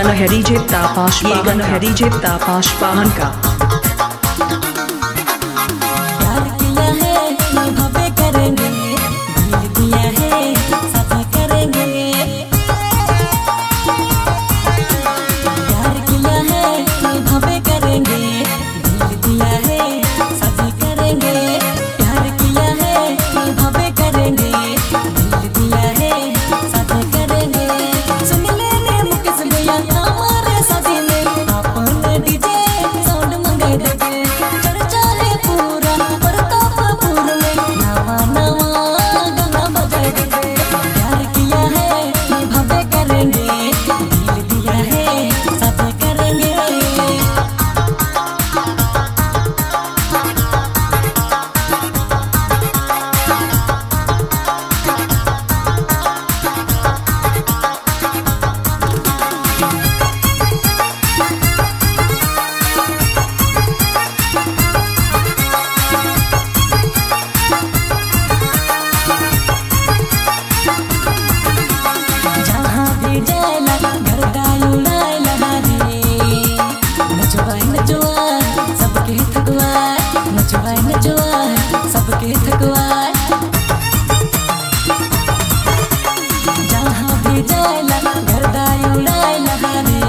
गाना है डीजे तापाश, ये गाना है डीजे तापाश पाहन का। प्यार किया है भवे करेंगे, दिल दिया है साथ करेंगे। प्यार किया है भवे करेंगे, दिल दिया है साथ करेंगे। प्यार किया है भवे करेंगे, दिल दिया है साथ करेंगे। सुन लेने मुकेश भैया हमारे शादी में अपन डीजे साउंड मंगाई देंगे। चर्चा है पूरा प्रतापपुर में, नवा नवा गाना बजाई देंगे। प्यार किया है भवे करेंगे, दिल दिया है साथ करेंगे। जहाँ भी जाएला गरदा उड़ाएला रे। नचवाए नचवाए सबके थकवाए, नचवाए नचवाए सबके थकवाए। जहाँ भी जाएला गरदा उड़ाएला रे।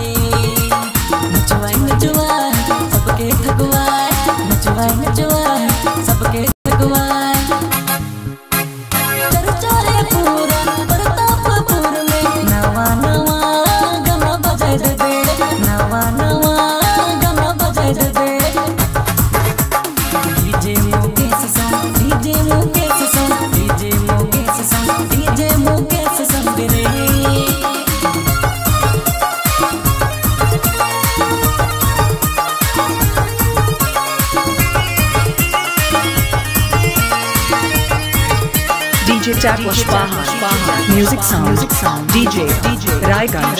नचवाए नचवाए सबके थकवाए, नचवाए नचवाए सबके थकवाए। चर्चा है पूरा प्रतापपुर में, नवा नवा गाना बजाई देबे, नवा नवा गाना बजाई देबे। DJ Mukesh song, DJ Mukesh song, DJ Mukesh song, DJ Mukesh song रे। DJ Tapash Pahan, music sound, DJ Raiganj.